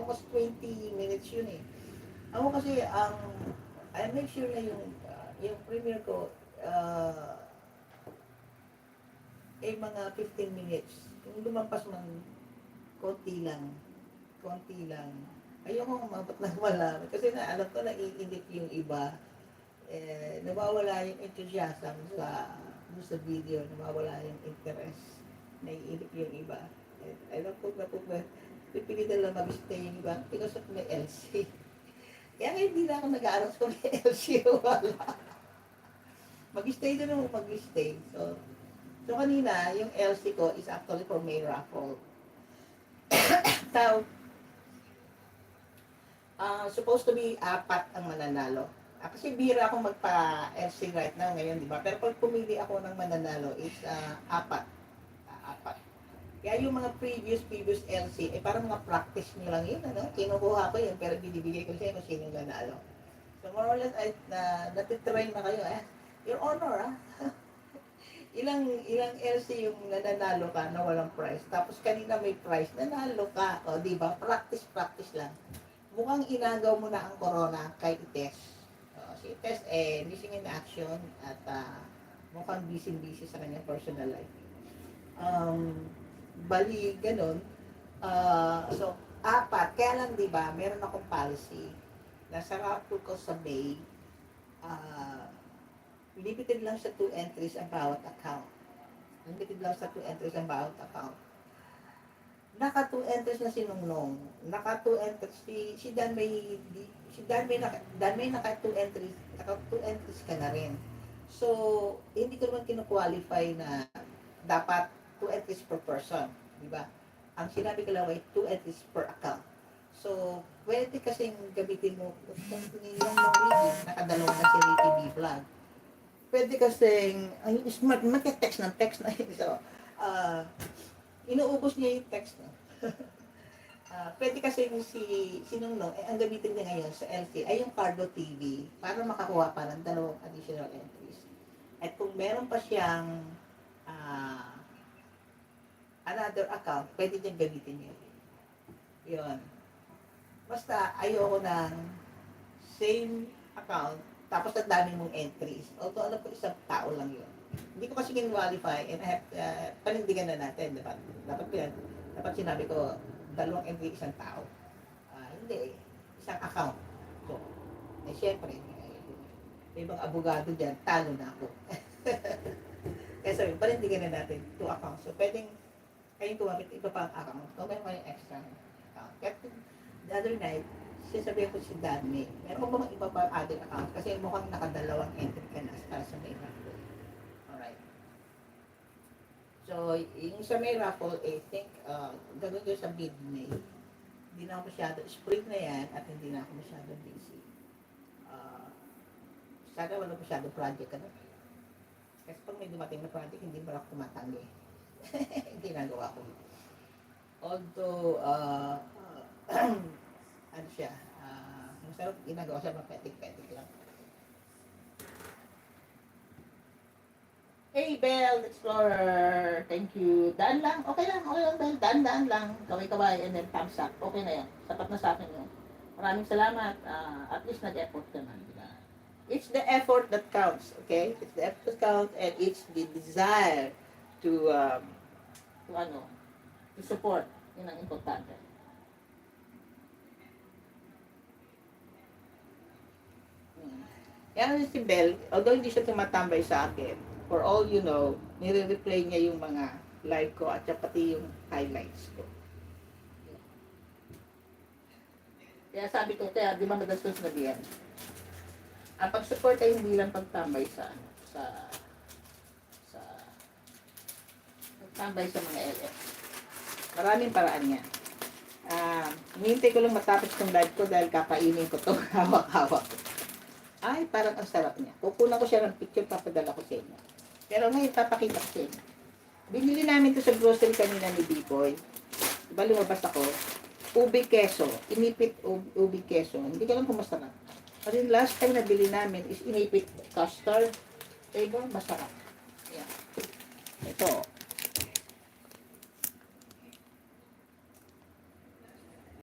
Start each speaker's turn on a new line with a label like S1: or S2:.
S1: almost 20 minutes yun eh. Ako kasi, I make sure na yung premiere ko, mga 15 minutes. Yung lumampas man, konti lang. Konti lang. Ayoko umabot ng marami. Kasi na, alam ko, naiinip yung iba. Nawawala yung enthusiasm sa video. Nawawala yung interest. Naiinip yung iba. Alam ko na po ba, pipilitan lang mag-stay yung iba because of my LC. Kaya hindi na ako nag-aaral sa may LC. Wala. Mag-stay na naman mag-stay. So kanina, yung LC ko is actually for May raffle. So, supposed to be 4 ang mananalo. Kasi bira akong magpa-LC right now ngayon, di ba? Pero pag pumili ako ng mananalo is 4. 4. Kaya yung mga previous LC, parang mga practice nyo lang yun, ano? Kinukuha ko yun, pero binibigay ko siya kung sino yung nanalo. So more or less, natitry na kayo, Your Honor, ilang LC yung nananalo ka na walang prize. Tapos kanina may prize, nanalo ka. O, di ba? Practice lang. Mukhang inagaw mo na ang corona kay Ites. Si Ites, missing in action at mukhang busy sa kanyang personal life. Bali, ganun. So, 4. Kaya lang, di ba, meron akong policy na sa raffle ko sa May, limited lang sa 2 entries ang bawat account. Limited lang sa 2 entries ang bawat account. Naka 2 entries na si Nongnong. Naka 2 entries si Dan May naka 2 entries. Naka 2 entries ka na rin. So, hindi ko naman kino-qualify na dapat 2 entries per person, di ba? Ang sinabi ko lang ay 2 entries per account. So, pwede kasing gamitin mo yung nakadalawa na si Ricky B Vlog. Pwede kasing, smart, mag-text na. So, inuubos niya yung text, no? Pwede kasing si Nongnong, ang gamitin niya ngayon sa LC ay yung Cardo TV para makakuha pa ng 2 additional entries. At kung meron pa siyang another account, pwede niyang gamitin yun. Yun. Basta ayoko ng same account tapos ang dami mong entries. Although alam ko isang tao lang yun. Hindi ko kasi kin-qualify and I have, panindigan na natin, diba? Dapat sinabi ko, 2 entry isang tao. Hindi, isang account. So, syempre, may mga abogado dyan, talo na ako. Kaya sabi, panindigan na natin 2 accounts. So, pwedeng kayong gumamit iba pang account. Kung meron kayong extra account. Kaya the other night, sasabihin ko si Danny, meron mo bang iba pa other account? Kasi mukhang nakadalawang entry ka na para sa may raffle. Alright. So, yung sa may raffle, I think, gagawin ko sa mid-May. Hindi na ako masyado, spring na yan, at hindi na ako masyado busy. Sana wala masyado project, ano? Kasi pag may dumating na project, hindi mo ako tumatanggi. Ginagawa ko. Although, ano siya, masarap ginagawa siya, mapetik-petik lang. Hey, Belle Explorer! Thank you. Daan lang. Okay lang, Belle. Daan lang. Kaway-kaway and then thumbs up. Okay na yan. Sapat na sa akin yun. Maraming salamat. At least nag-effort ka na. Diba? It's the effort that counts, okay? It's the effort that counts and it's the desire to support. Yun ang importante. Yan si Belle, although hindi siya tumatambay sa akin, for all you know, nire-replay niya yung mga live ko at pati yung highlights ko. Kaya sabi ko, kaya di ba madalas na diyan? Ang pag-support ay hindi lang pagtambay sa pagtambay sa mga LF. Maraming paraan niya. Hinihintay ko lang matapos ng live ko dahil kakainin ko to hawak-hawak ko. Ay, parang ang sarap niya. Kukunan ko siya ng picture, papadala ko sa inyo. Pero ngayon, papakita ko sa inyo. Binili namin to sa grocery kanina ni B-Boy. Diba lumabas ako? Ubi keso. Inipit ubi keso. Hindi ko lang kung masarap. Kasi last time na bili namin is inipit custard. Diba? Masarap. Ayan. Ito.